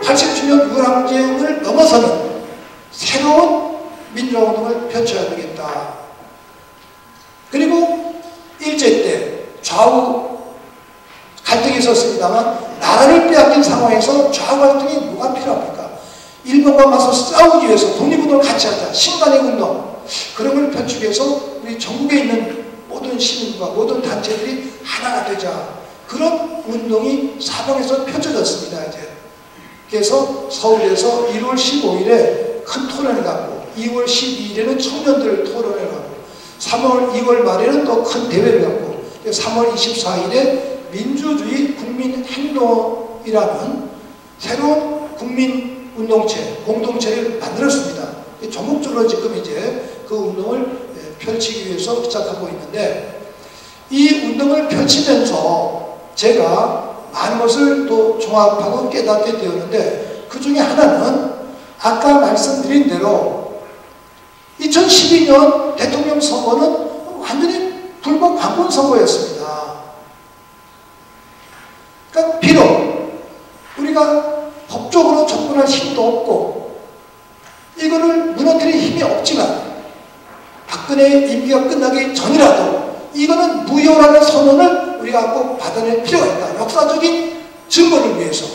87년 6월 항쟁을 넘어서는 새로운 민주화운동을 펼쳐야 되겠다. 그리고 일제 때 좌우 갈등이 있었습니다만 나라를 빼앗긴 상황에서 좌우 갈등이 뭐가 필요합니까? 일본과 맞서 싸우기 위해서 독립운동을 같이 하자. 신간의 운동. 그런 걸 펼치기 위해서 우리 전국에 있는 모든 시민과 모든 단체들이 하나가 되자. 그런 운동이 사방에서 펼쳐졌습니다. 이제. 그래서 서울에서 1월 15일에 큰 토론을 갖고 2월 12일에는 청년들 토론을 갖고 3월 2월 말에는 또 큰 대회를 갖고 3월 24일에 민주주의 국민행동이라는 새로운 국민운동체, 공동체를 만들었습니다. 전국적으로 지금 이제 그 운동을 펼치기 위해서 시작하고 있는데 이 운동을 펼치면서 제가 많은 것을 또 종합하고 깨닫게 되었는데 그 중에 하나는 아까 말씀드린 대로 2012년 대통령 선거는 완전히 불법 광권 선거였습니다. 그러니까 비록 우리가 법적으로 접근할 힘도 없고 이거를 무너뜨릴 힘이 없지만 박근혜 임기가 끝나기 전이라도 이거는 무효라는 선언을 우리가 꼭 받아낼 필요가 있다. 역사적인 증거를 위해서.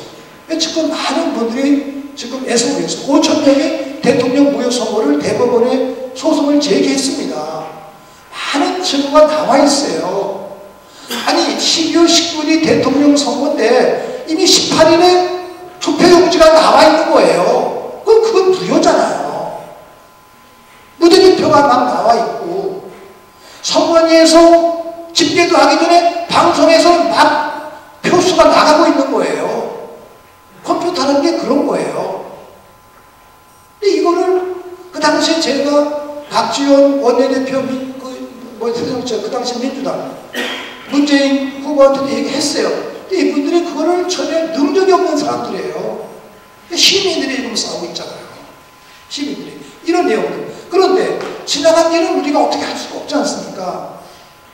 지금 많은 분들이 지금 애쓰고 있어요. 5천 명이 대통령 무효 선고를 대법원에 소송을 제기했습니다. 많은 증거가 나와 있어요. 아니 12월 19일이 대통령 선거인데 이미 18일에 투표용지가 나와 있는 거예요. 그건 무효잖아요. 무대기표가 막 나와 있고 선관위에서 집계도 하기 전에 방송에서 막 표수가 나가고 있는 거예요. 컴퓨터라는 게 그런 거예요. 근데 이거를 그 당시에 제가 박지원 원내대표 그 당시 민주당 문재인 후보한테도 얘기했어요. 근데 이분들이 그거를 전혀 능력이 없는 사람들이에요. 시민들이 지금 싸우고 있잖아요. 시민들이 이런 내용들. 그런데 지나간 일은 우리가 어떻게 할 수가 없지 않습니까?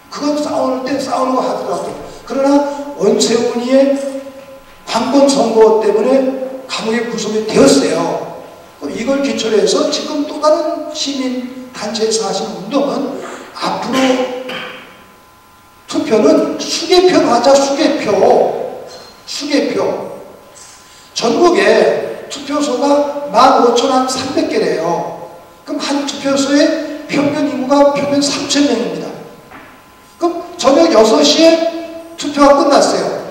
그건 싸울 때 싸우는 거 하더라도. 그러나 원세훈이의 관권 선거 때문에 감옥에 구속이 되었어요. 그럼 이걸 기초로 해서 지금 또 다른 시민 단체에서 하시는 운동은 앞으로 투표는 수개표로 하자. 수개표. 전국에 투표소가 15,300개래요. 그럼 한 투표소에 평균 인구가 평균 3,000명입니다. 그럼 저녁 6시에 투표가 끝났어요.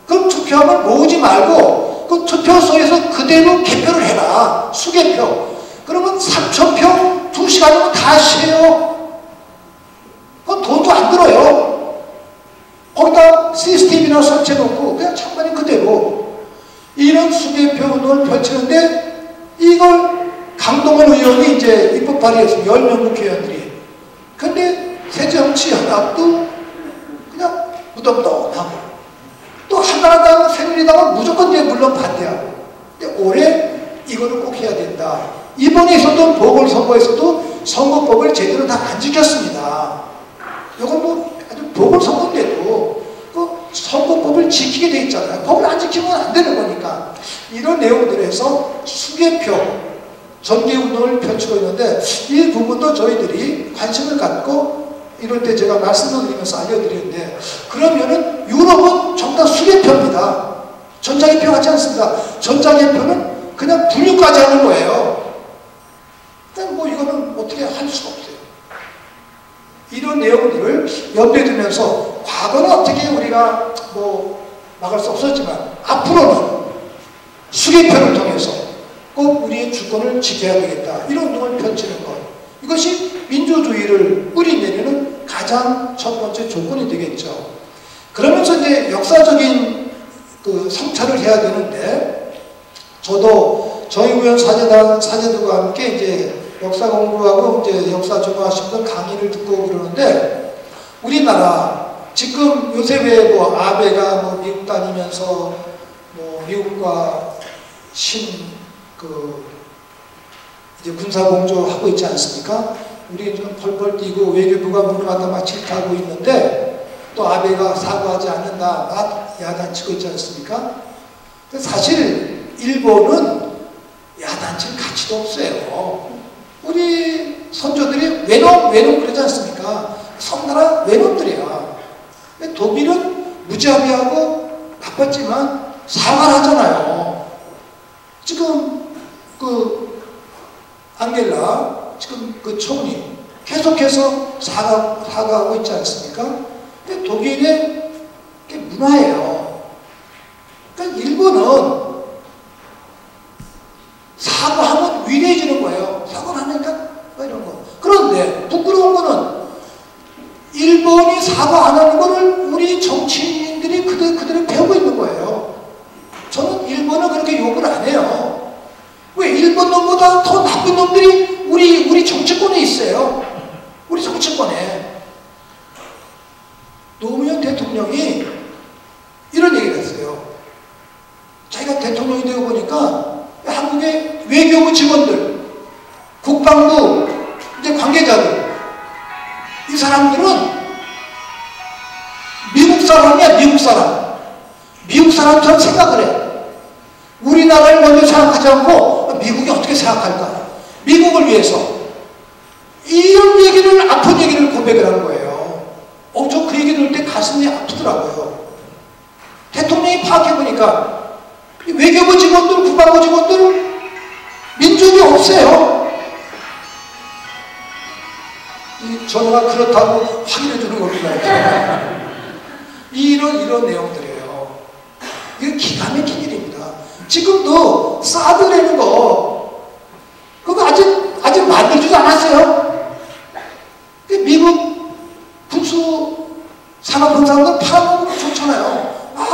그럼 투표함을 모으지 말고 그 투표소에서 그대로 개표를 해라. 수개표. 그러면 3,000표 2시간이면 다 하세요. 그건 돈도 안 들어요. 거기다 CCTV나 설치해놓고 그냥 찬반이 그대로 이런 수개표 운동을 펼치는데 이걸 강동원 의원이 이제 입법 발의했습니다. 10명 국회의원들이. 근데 새정치연합도 그냥 무덤덤하고 또 한나라당 새누리당은 무조건 이제 물론 반대하고. 근데 올해 이거를 꼭 해야 된다. 이번에 있었던 보궐선거에서도 선거법을 제대로 다 안 지켰습니다. 이건 뭐 아주 보궐선거인데도 그 선거법을 지키게 돼 있잖아요. 법을 안 지키면 안 되는 거니까. 이런 내용들에서 수개표 전개운동을 펼치고 있는데 이 부분도 저희들이 관심을 갖고 이럴 때 제가 말씀을 드리면서 알려드리는데 그러면은 유럽은 전부 다 수개표입니다. 전자개표 같지 않습니다. 전자개표는 그냥 분류까지 하는 거예요. 그냥 뭐 이거는 어떻게 할 수가 없어요. 이런 내용들을 염두에 두면서 과거는 어떻게 우리가 뭐 막을 수 없었지만 앞으로는 수개표를 통해서 꼭 우리의 주권을 지켜야 되겠다. 이런 운동을 펼치는 것. 이것이 민주주의를 뿌리내리는 가장 첫 번째 조건이 되겠죠. 그러면서 이제 역사적인 그 성찰을 해야 되는데 저도 정의구현 사제들과 함께 이제 역사 공부하고 이제 역사 전공하시는 강의를 듣고 그러는데 우리나라 지금 요새 왜 뭐 아베가 뭐 미국 다니면서 뭐 미국과 이제 군사공조 하고 있지 않습니까? 우리 좀 펄펄 뛰고 외교부가 문을 갖다 막 질타하고 있는데 또 아베가 사과하지 않는다 막 야단치고 있지 않습니까? 사실 일본은 야단칠 가치도 없어요. 우리 선조들이 외놈 그러지 않습니까? 섬나라 외놈들이야. 독일은 무자비하고 나빴지만 사과를 하잖아요. 지금 앙겔라 지금 총리 계속해서 사과하고 있지 않습니까? 근데 독일의 문화예요. 그러니까 일본은 사과하면 위대해지는 거예요. 사과를 하니까 이런 거. 그런데 부끄러운 거는 일본이 사과 안 하는 거를 우리 정치인들이 그대로 배우고 있는 거예요. 저는 일본은 그렇게 욕을 안 해요. 왜? 일본 놈보다 더 나쁜 놈들이 우리 정치권에 있어요. 우리 정치권에. 노무현 대통령이 이런 얘기를 했어요. 자기가 대통령이 되고 보니까 한국의 외교부 직원들, 국방부 이제 관계자들, 이 사람들은 미국 사람이야. 미국 사람. 미국 사람처럼 생각을 해. 우리나라를 먼저 생각하지 않고 미국이 어떻게 생각할까? 미국을 위해서. 이런 얘기를, 아픈 얘기를 고백을 한 거예요. 저 그 얘기 들을 때 가슴이 아프더라고요. 대통령이 파악해보니까 외교부 직원들, 국방부 직원들 민족이 없어요. 저가 그렇다고 확인해 주는 겁니다. 이런 내용들이에요. 이게 기가 막힌 일입니다. 지금도 사드라는 거 그거 아직 만들지도 않았어요. 미국 군수 산업 현상은 팔아먹으면 좋잖아요.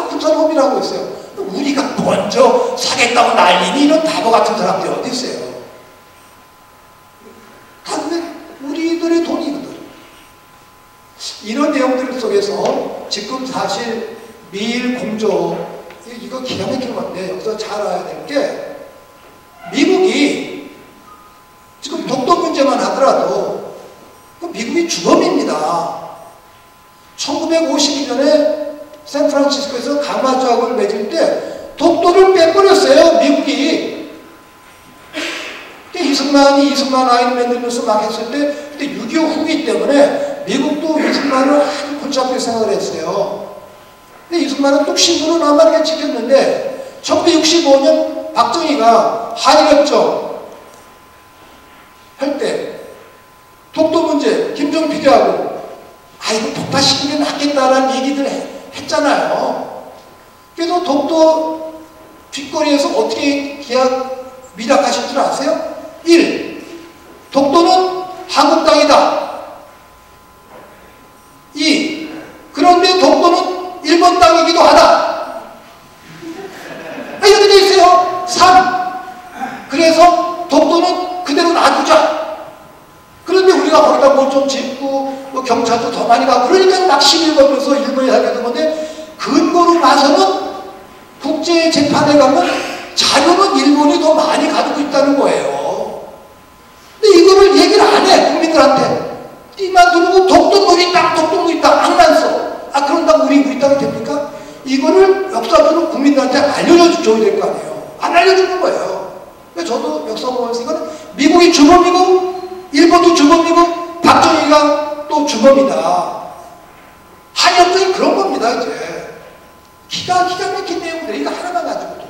군산업이라고 있어요. 우리가 먼저 사겠다고 난리니 이런 바보 같은 사람들이 어디 있어요? 다 우리들의 돈이거든. 이런 내용들 속에서 지금 사실 미일 공조 이거 기가 막힌 건데 여기서 잘 알아야 될 게 미국이 지금 독도 문제만 하더라도 미국이 주범입니다. 1952년에 샌프란시스코에서 강화 조약을 맺을 때 독도를 빼버렸어요. 미국이. 이승만 아이를 만들면서 막 했을 때 그때 6.25 후기 때문에 미국도 이승만을 아주 골치 아프게 생각을 했어요. 근데 이승만은 뚝심으로 남아있게 지켰는데 1965년 박정희가 한일협정 할 때 독도 문제 김정은 비교하고 이거 폭파시키는 게 낫겠다라는 얘기들 했잖아요. 그래서 독도 뒷거리에서 어떻게 계약 미락하실 줄 아세요? 1. 독도는 한국 땅이다. 2. 그런데 독도는 일본 땅이기도 하다. 이렇게 돼 있어요. 3. 그래서 독도는 그대로 놔두자. 그런데 우리가 거기다 뭘 좀 짓고 경찰도 더 많이 가고 그러니까 막 시비 걸면서 일본이 하게 된 건데 근거로 봐서는 국제재판에 가면 자료는 일본이 더 많이 가지고 있다는 거예요. 근데 이거를 얘기를 안 해. 국민들한테. 띠만 두르고 독도 우리 땅, 독도 우리 땅 악만 써. 그런다고 우리 땅이 됩니까? 이거를 역사적으로 국민들한테 알려줘야 될 거 아니에요. 안 알려주는 거예요. 그래서 저도 역사 보면서 이거는 미국이 주범이고 일본도 주범이고 박정희가 또 주범이다. 한일협정이 그런 겁니다. 이제 기가 막힌 내용들이 이거 하나만 가지고도.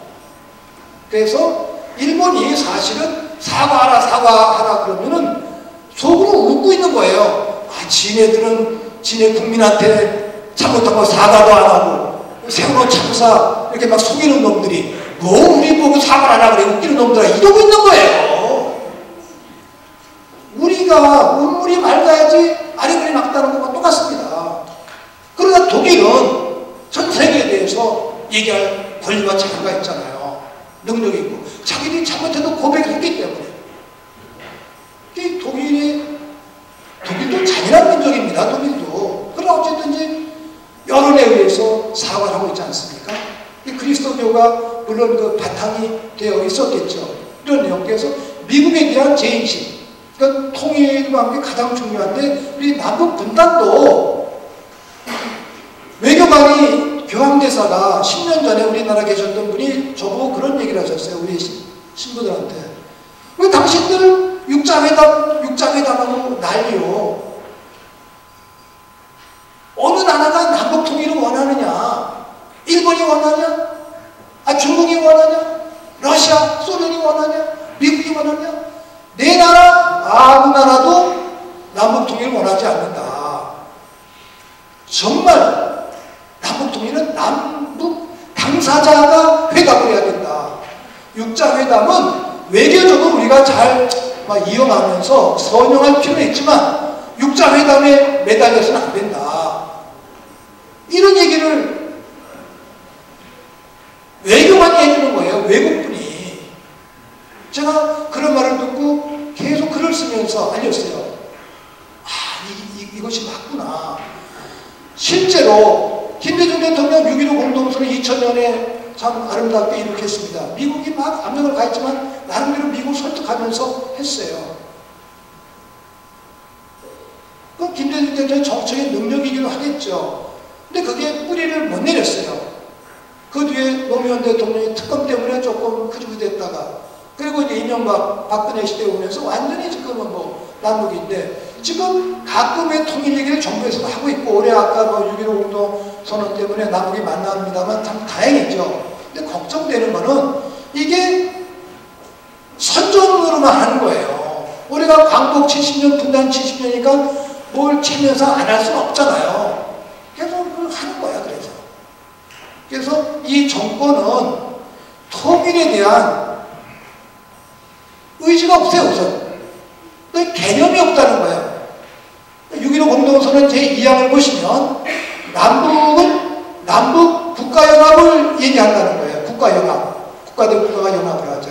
그래서 일본이 사실은 사과하라 그러면은 속으로 웃고 있는 거예요. 지네들은 지네 국민한테 잘못한 거 사과도 안 하고 세월호 참사 이렇게 막 속이는 놈들이 뭐 우리 보고 사과를 하라 그래 웃기는 놈들아 이러고 있는 거예요. 우리가 운물이 맑아야지 아리그리 막다는 것과 똑같습니다. 그러나 독일은 전 세계에 대해서 얘기할 권리와 자유가 있잖아요. 능력이 있고 자기들이 잘못해도 고백했기 때문에. 독일도 잔인한 민족입니다. 독일도. 그러나 어쨌든지 여론에 의해서 사과를 하고 있지 않습니까? 그리스도교가 물론 그 바탕이 되어 있었겠죠. 이런 내용께서 미국에 대한 죄인식, 그러니까 통일과 함께 가장 중요한데 우리 남북 분단도 외교관이 교황대사가 10년 전에 우리나라 계셨던 분이 저보고 그런 얘기를 하셨어요. 우리 신부들한테. 왜 당신들 육자회담하고 난리요. 어느 나라가 남북통일을 원하느냐? 일본이 원하냐? 중국이 원하냐? 러시아, 소련이 원하냐? 미국이 원하냐? 내 나라, 아무 나라도 남북통일을 원하지 않는다. 정말 남북통일은 남북 당사자가 회담을 해야 된다. 육자회담은 외교적으로 우리가 잘 이용하면서 선용할 필요는 있지만 육자회담에 매달려서는 안 된다. 이런 얘기를 외교관이 해주는 거예요. 외국분이. 제가 그런 말을 듣고 계속 글을 쓰면서 알렸어요. 이것이 맞구나. 실제로 김대중 대통령 6.15 공동선언 2000년에 참 아름답게 일으켰습니다. 미국이 막 압력을 가했지만 나름대로 미국을 설득하면서 했어요. 그 김대중 대통령의 정책의 능력이기도 하겠죠. 근데 그게 뿌리를 못 내렸어요. 그 뒤에 노무현 대통령의 특검 때문에 조금 흐지부됐다가 그리고 이제 이명박 박근혜 시대에 오면서 완전히 지금은 남북인데 지금 가끔의 통일 얘기를 정부에서도 하고 있고 올해 아까 6.15 공동선언 때문에 남북이 만납니다만 참 다행이죠. 근데 걱정되는 거는 이게 선전으로만 하는 거예요. 우리가 광복 70년, 분단 70년이니까 뭘 체면상 안 할 수는 없잖아요. 계속 하는 거야. 그래서 이 정권은 통일에 대한 의지가 없어요. 우선 개념이 없다는 거예요. 6.15 공동선언 제2항을 보시면 남북 국가연합을 얘기한다는 거예요. 국가연합. 국가 대 국가가 연합을 하죠.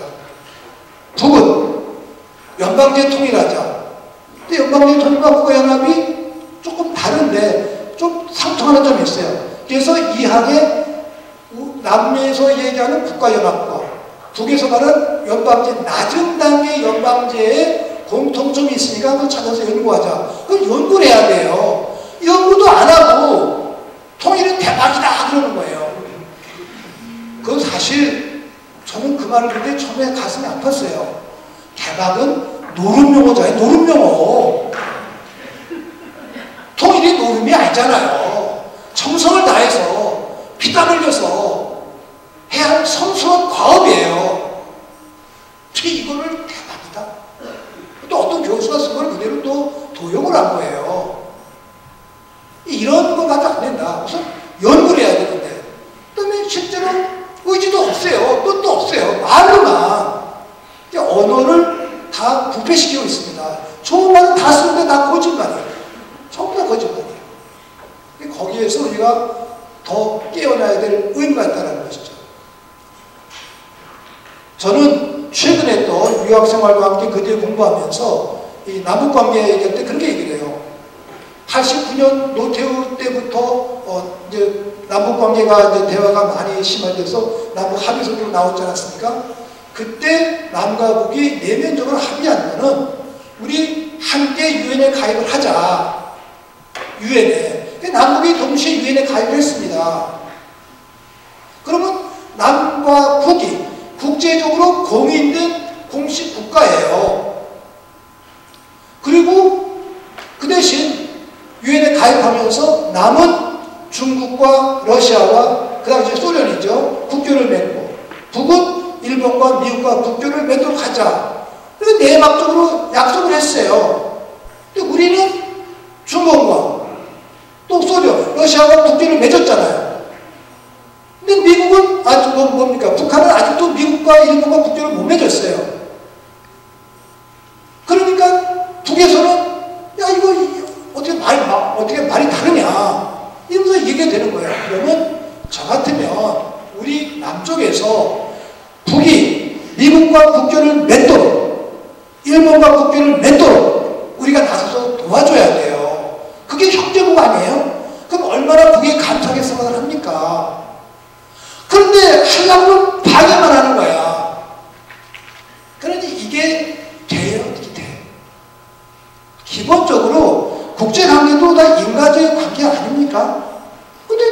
북은 연방제 통일하자. 근데 연방제 통일과 국가연합이 조금 다른데 좀 상통하는 점이 있어요. 그래서 이 항에 남미에서 얘기하는 국가연합과 북에서 말하는 연방제, 낮은 단계 연방제에 공통점이 있으니까 그걸 찾아서 연구하자. 그걸 연구를 해야 돼요. 연구도 안 하고 통일은 대박이다 그러는 거예요. 그건 사실 저는 그 말을 듣을 때 처음에 가슴이 아팠어요. 대박은 노름용어잖아요. 노름용어. 통일이 노름이 아니잖아요. 정성을 다해서 피땀 흘려서 해야 할 성스러운 과업이에요. 어떻게 이거를 대박이다. 또 어떤 교수가 쓴 걸 그대로 또 도용을 한 거예요. 이런 거 가지고 안 된다. 우선 연구를 해야 되는데 그다음에 실제로 의지도 없어요. 뜻도 없어요. 말로만 언어를 다 부패시키고 있습니다. 좋은 말은 다 쓰는데 다 거짓말이에요. 전부 다 거짓말이에요. 거기에서 우리가 더 깨어나야 될 의미가 있다는 것이죠. 저는 최근에 또 유학생활과 함께 그 뒤에 공부하면서 이 남북관계 얘기할 때 그렇게 얘기를 해요. 89년 노태우 때부터 이제 남북관계가 이제 대화가 많이 심화돼서 남북 합의서도 나오지 않았습니까? 그때 남과 북이 내면적으로 합의한 거는 우리 함께 유엔에 가입을 하자. 유엔에. 남북이 동시에 유엔에 가입을 했습니다. 그러면 남과 북이 국제적으로 공인된 공식 국가예요. 그리고 그 대신 유엔에 가입하면서 남은 중국과 러시아와 그 당시에 소련이죠. 국교를 맺고 북은 일본과 미국과 국교를 맺도록 하자. 그래서 내막적으로 약속을 했어요. 근데 우리는 중국과 또 소련, 러시아와 국교를 맺었잖아요. 근데 미국은 뭡니까? 북한은 아직도 미국과 일본과 국교를 못 맺었어요. 그러니까 북에서는 야 이거 어떻게 말이 다르냐 이러면서 얘기가 되는 거예요. 그러면 저 같으면 우리 남쪽에서 북이 미국과 국교를 맺도록 일본과 국교를 맺도록 우리가 나서서 도와줘야 돼요. 그게 형제국 아니에요? 그럼 얼마나 북이 감사하게 생각을 합니까? 그런데 하려면 방해만 하는 거야. 그러니 이게 돼요? 어떻게 돼? 기본적으로 국제관계도 다 인과적인 관계 아닙니까? 근데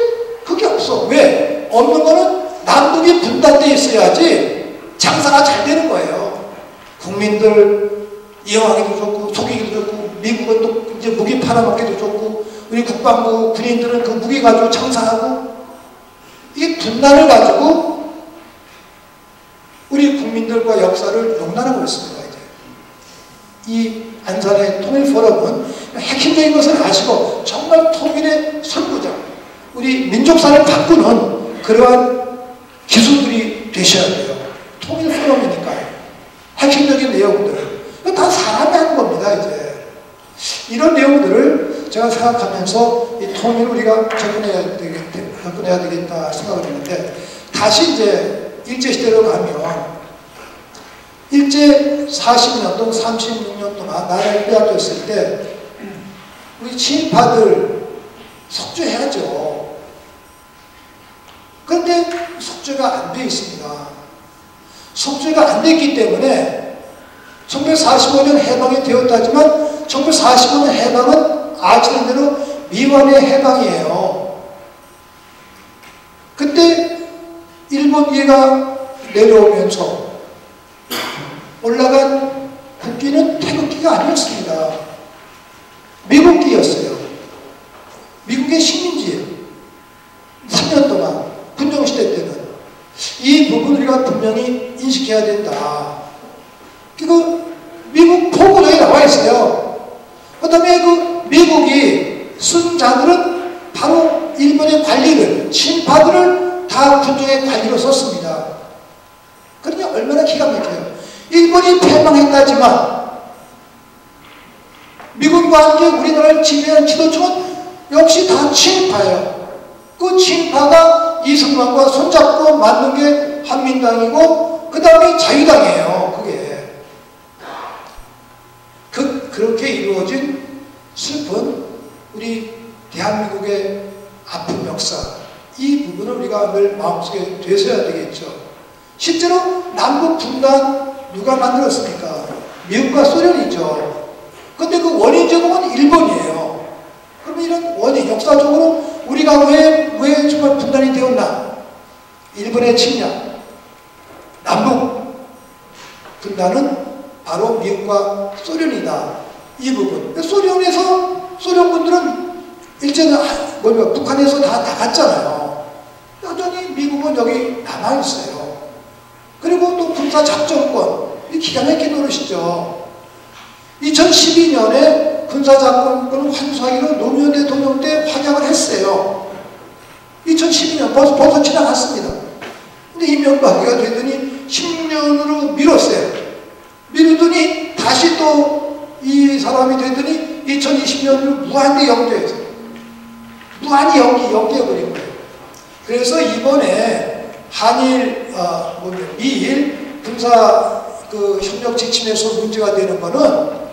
그게 없어. 왜? 없는 거는 남북이 분단되어 있어야지 장사가 잘 되는 거예요. 국민들 이용하기도 좋고 속이기도 좋고 미국은 또 이제 무기 팔아먹기도 좋고 우리 국방부 군인들은 그 무기 가지고 장사하고 이 분단을 가지고 우리 국민들과 역사를 용납하고 있습니다. 이제 이 안산의 통일 포럼은 핵심적인 것을 아시고 정말 통일의 선구자, 우리 민족사를 바꾸는 그러한 기술들이 되셔야 돼요. 통일 포럼이니까요. 핵심적인 내용들을 다 사람이 하는 겁니다. 이제 이런 내용들을 제가 생각하면서 이 통일을 우리가 접근해야 되겠다 생각을 했는데, 다시 이제 일제시대로 가면 일제 40년 또는 36년 동안 나라를 빼앗겼을 때 우리 친일파들 속죄해야죠. 그런데 속죄가 안 돼 있습니다. 속죄가 안 됐기 때문에 1945년 해방이 되었다지만 1945년 해방은 아시는 대로 미완의 해방이에요. 그때 일본기가 내려오면서 올라간 국기는 태극기가 아니었습니다. 미국기였어요. 미국의 식민지예요. 3년 동안 군정시대 때는 이 부분을 우리가 분명히 인식해야 된다. 그 미국 포고도에 나와 있어요. 그 다음에 그 미국이 쓴 자들은 바로 일본의 관리를, 친파들을 다 군정의 관리로 썼습니다. 그러니 얼마나 기가 막혀요. 일본이 패망했다지만 미국과 함께 우리나라를 지배한 지도층은 역시 다 친파예요. 그 친파가 이승만과 손잡고 만든 게 한민당이고 그 다음에 자유당이에요. 그게 그렇게 이루어진 슬픈 우리 대한민국의 아픈 역사, 이 부분을 우리가 늘 마음속에 되새어야 되겠죠. 실제로 남북 분단 누가 만들었습니까? 미국과 소련이죠. 근데 그 원인 제공은 일본이에요. 그럼 이런 원인, 역사적으로 우리가 왜 정말 분단이 되었나? 일본의 침략, 남북 분단은 바로 미국과 소련이다. 이 부분. 소련에서, 소련군들은 일제는 북한에서 다 나갔잖아요. 여전히 미국은 여기 남아있어요. 그리고 또 군사작전권, 이 기가 막힌 노릇이죠. 2012년에 군사작전권을 환수하기로 노무현 대통령 때 확약을 했어요. 2012년 벌써 지나갔습니다. 근데 이명박이가 되더니 10년으로 미뤘어요. 미루더니 다시 또 이 사람이 되더니 2020년으로 무한대 연기해서 무한히 연기해버린 거예요. 그래서 이번에 한일, 미일 군사 협력 지침에서 문제가 되는 거는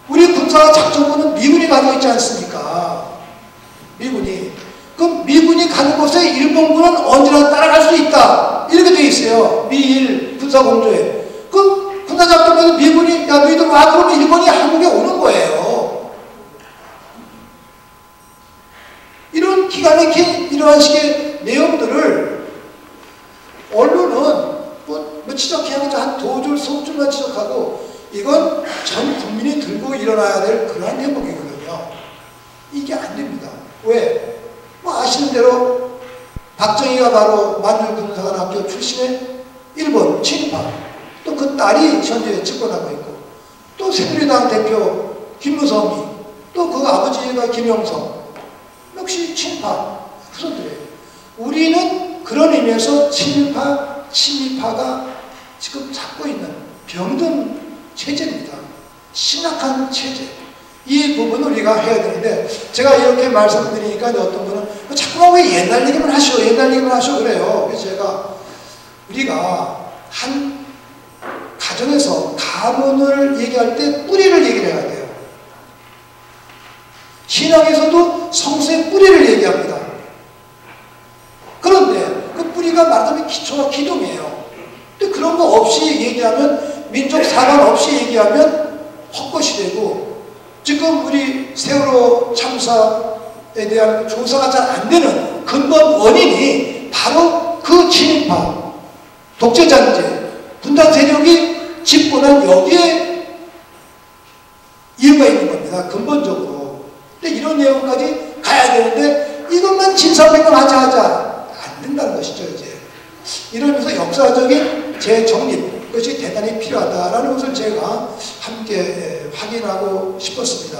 우리 군사 작전권은 미군이 가지고 있지 않습니까? 미군이. 그럼 미군이 가는 곳에 일본군은 언제나 따라갈 수 있다. 이렇게 돼 있어요. 미일 군사공조에. 그 군사작전에서 미군이 야 너희들 와 그러면 일본이 한국에 오는 거예요. 이런 기가 막힌 이러한 식의 내용들을 언론은 뭐 지적해야 한 두 줄, 석 줄만 지적하고 이건 전 국민이 들고 일어나야 될 그러한 대목이거든요. 이게 안 됩니다. 왜? 뭐 아시는 대로 박정희가 바로 만주군사관학교 출신의 일본 친일파, 또 그 딸이 현재 집권하고 있고, 또 새누리당 대표 김무성이, 또 그 아버지가 김영성, 역시 친일파 후손들이에요. 우리는 그런 의미에서 친일파, 친미파가 지금 잡고 있는 병든 체제입니다. 심각한 체제. 이 부분을 우리가 해야 되는데, 제가 이렇게 말씀드리니까 어떤 분은 자꾸만 왜 옛날 얘기만 하시오, 옛날 얘기만 하시오 그래요. 그래서 제가 우리가 한 가정에서 가문을 얘기할 때 뿌리를 얘기를 해야 돼요. 신앙에서도 성수의 뿌리를 얘기합니다. 그런데 그 뿌리가 말하자면 기초와 기둥이에요. 근데 그런 거 없이 얘기하면, 민족 사관 없이 얘기하면 헛것이 되고, 지금 우리 세월호 참사에 대한 조사가 잘 안 되는 근본 원인이 바로 그 친일파, 독재자인제, 분단 세력이 집권한 여기에 이유가 있는 겁니다. 근본적으로. 근데 이런 내용까지 가야 되는데 이것만 진상규명하자 안 된다는 것이죠. 이제 이러면서 역사적인 재정립, 그것이 대단히 필요하다라는 것을 제가 함께 확인하고 싶었습니다.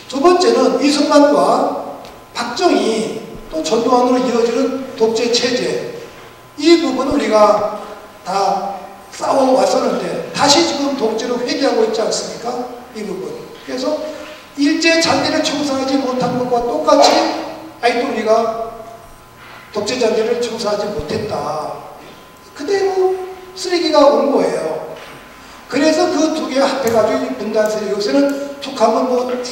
두 번째는 이승만과 박정희 또 전두환으로 이어지는 독재 체제, 이 부분은 우리가 다 싸워왔었는데 다시 지금 독재로 회귀하고 있지 않습니까? 이 부분. 그래서 일제 잔재를 청산하지 못한 것과 똑같이 아직도 우리가 독재 잔재를 청산하지 못했다. 그대로 쓰레기가 온 거예요. 그래서 그 두 개 합해가지고 분단 세력, 요새는 툭 하면 뭐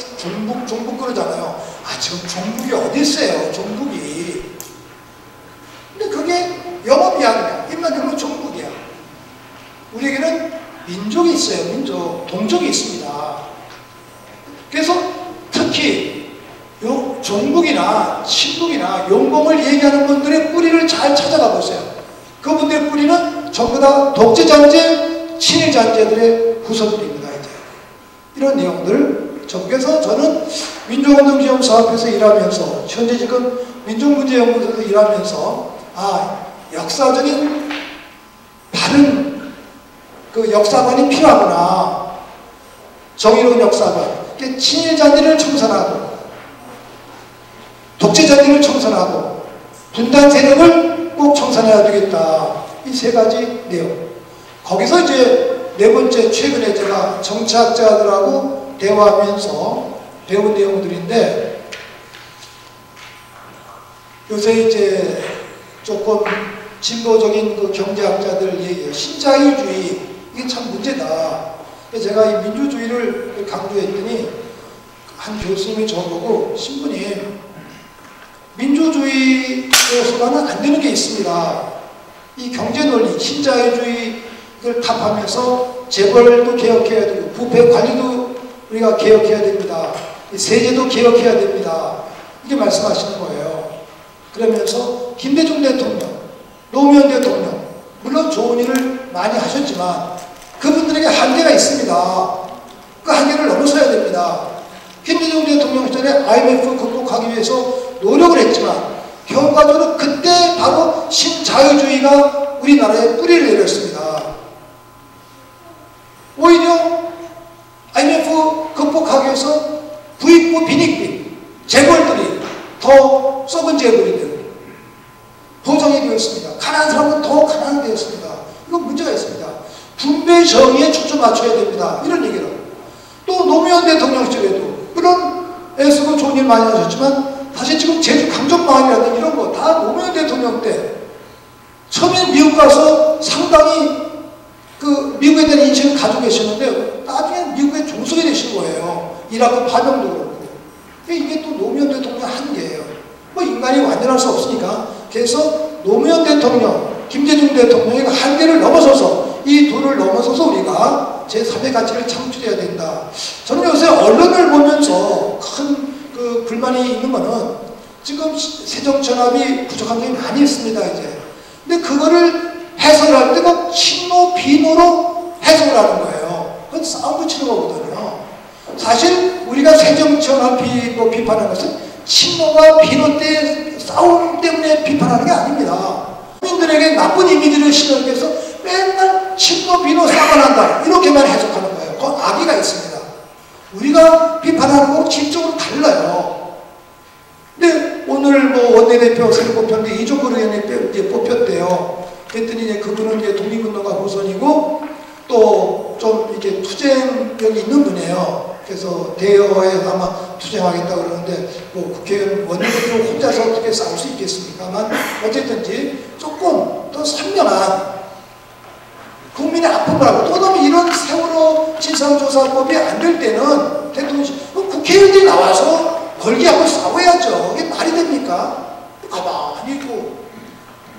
종북 그러잖아요. 아, 지금 종북이 어디 있어요? 종북이. 근데 그게 영업이 아니야. 입만 열면 종북이야. 우리에게는 민족이 있어요. 민족. 동족이 있습니다. 그래서 특히 요 종북이나 친북이나 용공을 얘기하는 분들의 뿌리를 잘 찾아가 보세요. 그분들의 뿌리는 전부 다 독재잔재, 친일잔재들의 후손들입니다. 이제 이런 내용들 전국에서 저는 민족운동지원사업에서 일하면서 현재 지금 민족문제연구소에서 일하면서 역사적인 바른 그 역사관이 필요하구나. 정의로운 역사관. 친일잔재를 청산하고 독재잔재를 청산하고 분단 세력을 꼭 청산해야 되겠다. 이 세 가지 내용. 거기서 이제 네 번째, 최근에 제가 정치학자들하고 대화하면서 배운 내용들인데, 요새 이제 조금 진보적인 그 경제학자들 얘기해요. 신자유주의, 이게 참 문제다. 제가 이 민주주의를 강조했더니 한 교수님이 저보고, 신부님, 민주주의로서만은 안 되는 게 있습니다. 이 경제논리, 신자유주의를 탑하면서 재벌도 개혁해야 되고 부패 관리도 우리가 개혁해야 됩니다. 세제도 개혁해야 됩니다. 이렇게 말씀하시는 거예요. 그러면서 김대중 대통령, 노무현 대통령, 물론 좋은 일을 많이 하셨지만 그분들에게 한계가 있습니다. 그 한계를 넘어서야 됩니다. 김대중 대통령 시절에 IMF 극복하기 위해서 노력을 했지만 결과적으로 그때 바로 신자유주의가 우리나라에 뿌리를 내렸습니다. 오히려 IMF 극복하기 위해서 부익부 빈익빈 재벌들이 더 썩은 재벌이들 보장이 되었습니다. 가난한 사람은 더 가난하게 되었습니다. 이건 문제가 있습니다. 분배 정의에 초점 맞춰야 됩니다. 이런 얘기를. 또 노무현 대통령 시절에도 물론 애쓰고 좋은 일 많이 하셨지만 사실 지금 제주 강정마을이라든지 이런 거 다 노무현 대통령 때 처음에 미국 가서 상당히 그 미국에 대한 인식을 가지고 계셨는데 나중에 미국의 종속이 되신 거예요. 이라크 파병도 그렇고. 이게 또 노무현 대통령 한계예요. 뭐 인간이 완전할 수 없으니까. 그래서 노무현 대통령, 김대중 대통령의 한계를 넘어서서 이 도를 넘어서서 우리가 제3의 가치를 창출해야 된다. 저는 요새 언론을 보면서 큰 그 불만이 있는 거는 지금 새정치연합이 부족한 점이 많이 있습니다. 이제. 근데 그거를 해석할 때가 친노, 비노로 해석을 하는 거예요. 그건 싸움 붙이는 거거든요. 사실 우리가 새정치연합 비판하는 것은 친노와 비노 때 싸움 때문에 비판하는 게 아닙니다. 국민들에게 나쁜 이미지를 심어주기 위해서 맨날 친노, 비노 싸움을 한다. 이렇게만 해석하는 거예요. 그건 악의가 있습니다. 우리가 비판하는 거하고 질적으로 달라요. 근데 오늘 뭐 원내대표 새로 뽑혔는데 이종걸 의원이 이제 뽑혔대요. 그랬더니 이제 그분은 이제 독립운동가 후손이고 또 좀 이렇게 투쟁력이 있는 분이에요. 그래서 대여에서 아마 투쟁하겠다 그러는데 뭐 국회의원 원내대표 혼자서 어떻게 싸울 수 있겠습니까만 어쨌든지 조금 더 선명한 국민의 아픔을 하고 또 너무 이런 세월호 진상조사법이 안 될 때는 대통령이 국회의원들이 나와서 걸기하고 싸워야죠. 이게 말이 됩니까? 가만히 있고.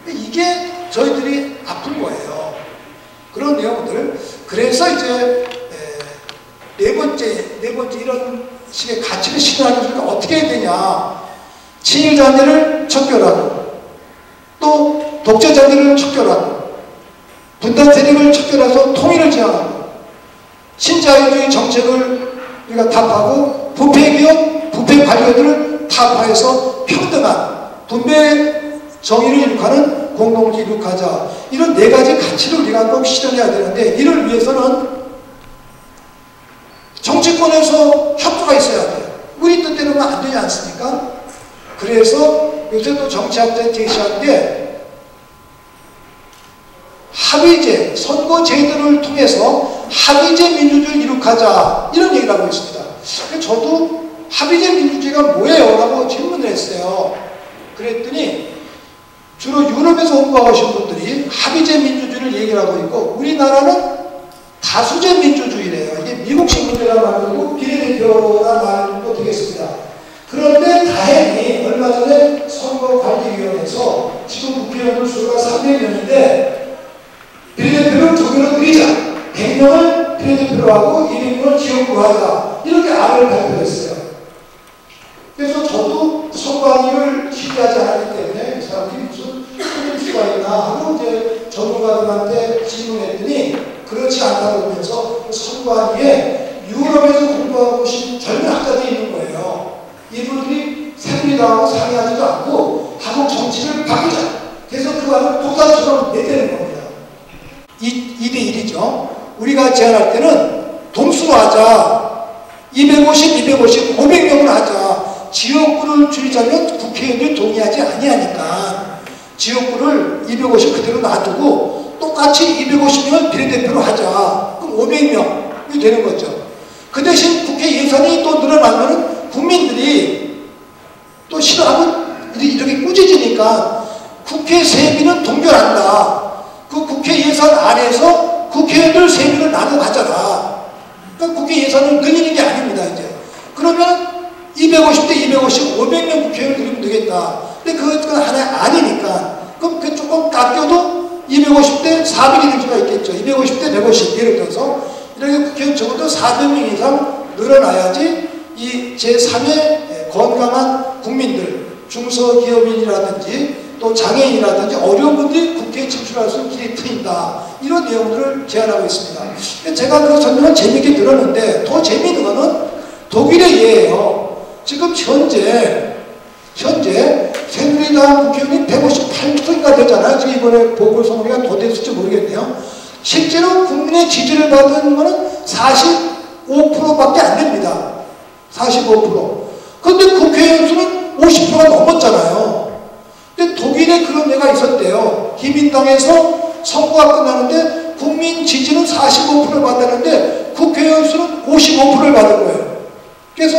이게 저희들이 아픈 거예요. 그런 내용들. 그래서 이제 네 번째 이런 식의 가치를 실현하기 위해 어떻게 해야 되냐. 친일잔재를 척결하고 또 독재 장기를 척결하고 분단 세력을 척결해서 통일을 지향하고 신자유주의 정책을 우리가 타파하고 부패기업, 부패 관료들을 타파해서 평등한 분배 정의를 이룩하는 공동체 이룩하자. 이런 네 가지 가치를 우리가 꼭 실현해야 되는데 이를 위해서는 정치권에서 협조가 있어야 돼요. 우리 뜻대로는 안 되지 않습니까? 그래서 요새 또 정치학자들이 제시한 게 합의제, 선거제도를 통해서 합의제 민주주의를 이룩하자 이런 얘기를 하고 있습니다. 저도 합의제 민주주의가 뭐예요? 라고 질문을 했어요. 그랬더니 주로 유럽에서 공부하신 분들이 합의제 민주주의를 얘기를 하고 있고 우리나라는 다수제 민주주의래요. 이게 미국식 문제라 말하고 비례대표란 말도 되겠습니다. 그런데 다행히 얼마 전에 선거관리위원회에서 지금 국회의원 수가 300명인데 비례대표를 2개로 늘리자. 100명을 비례대표로 하고 200명을 지역구로 하자. 이렇게 안을 발표했어요. 그래서 저도 선거관리를 지지하지 않았기 때문에 이 사람들이 무슨 틀릴 수가 있나 하고 이제 전문가들한테 질문했더니 그렇지 않다고 하면서 선거관리에 유럽에서 공부하고 오신 젊은 학자들이 있는 거예요. 이분들이 새누리당하고 상의하지도 않고 한국 정치를 바꾸자. 그래서 그거를 독단처럼 내대는 겁니다. 2대1이죠. 우리가 제안할 때는 동수로 하자. 250, 250, 500명으로 하자. 지역구를 줄이자면 국회의원들이 동의하지 아니하니까 지역구를 250 그대로 놔두고 똑같이 250명을 비례대표로 하자. 그럼 500명이 되는 거죠. 그 대신 국회 예산이 또 늘어나면 국민들이 또 싫어하면 이렇게 꾸짖으니까 국회 세비는 동결한다. 그 국회 예산 안에서 국회의원들 세비를 나눠 가져라. 그러니까 국회 예산을 늘리는 게 아닙니다. 이제 그러면 250대 250, 500명 국회의원을 늘리면 되겠다. 근데 그건 하나의 아니니까 그럼 그 조금 깎여도 250대 400이 될 수가 있겠죠. 250대 150 예를 들어서 이렇게 국회의원 적어도 400명 이상 늘어나야지 이 제3의 건강한 국민들, 중소기업인이라든지 또 장애인이라든지 어려운 분들이 국회에 진출할 수 있는 길이 트인다. 이런 내용들을 제안하고 있습니다. 제가 그 설명을 재미있게 들었는데 더 재미있는 거는 독일의 예예요. 지금 현재 새누리당 국회의원이 158명인가 되잖아요. 지금 이번에 보궐선거가 더 됐을지 모르겠네요. 실제로 국민의 지지를 받은 거는 45%밖에 안 됩니다. 45%. 그런데 국회의원 수는 50%가 넘었잖아요. 근데 독일에 그런 예가 있었대요. 기민당에서 선거가 끝나는데 국민 지지는 45%를 받았는데 국회의원 수는 55%를 받은 거예요. 그래서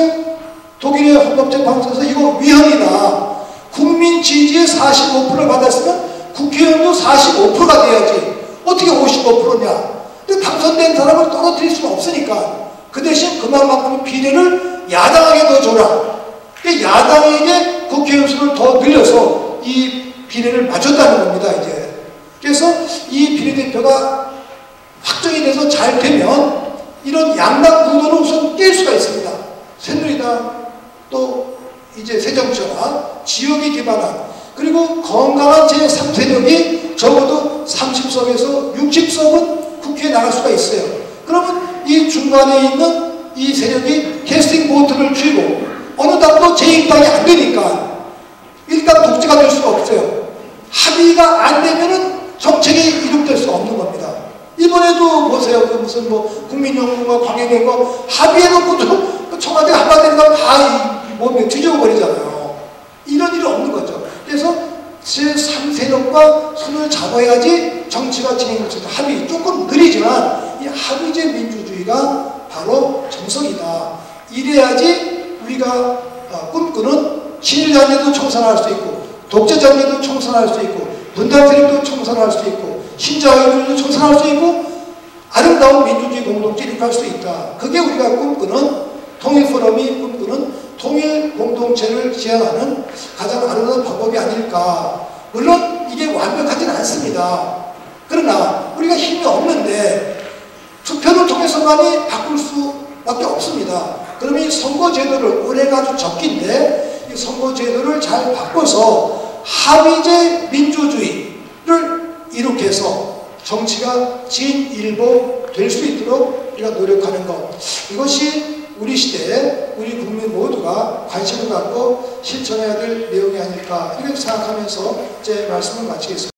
독일의 헌법재판소에서 이거 위헌이다. 국민 지지의 45%를 받았으면 국회의원도 45%가 돼야지. 어떻게 55%냐. 근데 당선된 사람을 떨어뜨릴 수는 없으니까 그 대신 그만큼 비례를 야당에게 더 줘라. 야당에게 국회의원 수를 더 늘려서 이 비례를 맞췄다는 겁니다. 이제. 그래서 이 비례대표가 확정이 돼서 잘 되면 이런 양당 구도는 우선 깰 수가 있습니다. 새누리당 또 이제 새정치와 지역에 기반한 그리고 건강한 제3세력이 적어도 30석에서 60석은 국회에 나갈 수가 있어요. 그러면 이 중간에 있는 이 세력이 캐스팅 보트를 쥐고 어느 당도 제1당이 안 되니까 일단 독재가 될 수가 없어요. 합의가 안 되면은 정책이 이룩될 수가 없는 겁니다. 이번에도 보세요. 그 무슨 뭐 국민연금과 광해연금 합의해놓고도 청와대가 한마디가 다 몸에 뒤져버리잖아요. 이런 일이 없는 거죠. 그래서 제3세력과 손을 잡아야지 정치가 진행될 수 있다. 합의 조금 느리지만 이 합의제 민주주의가 바로 정석이다. 이래야지 우리가 꿈꾸는 친일자녀도 청산할 수 있고 독재자녀도 청산할 수 있고 분단세력도 청산할 수 있고 신자유주의도 청산할 수 있고 아름다운 민주주의 공동체 이룩할 수 있다. 그게 우리가 꿈꾸는 통일포럼이 꿈꾸는 통일 공동체를 지향하는 가장 아름다운 방법이 아닐까. 물론 이게 완벽하진 않습니다. 그러나 우리가 힘이 없는데 투표를 통해서만이 바꿀 수밖에 없습니다. 그러면 이 선거제도를 올해가 아주 적긴데 이 선거제도를 잘 바꿔서 합의제 민주주의 정치가 진일보 될 수 있도록 우리가 노력하는 것, 이것이 우리 시대에 우리 국민 모두가 관심을 갖고 실천해야 될 내용이 아닐까 이렇게 생각하면서 제 말씀을 마치겠습니다.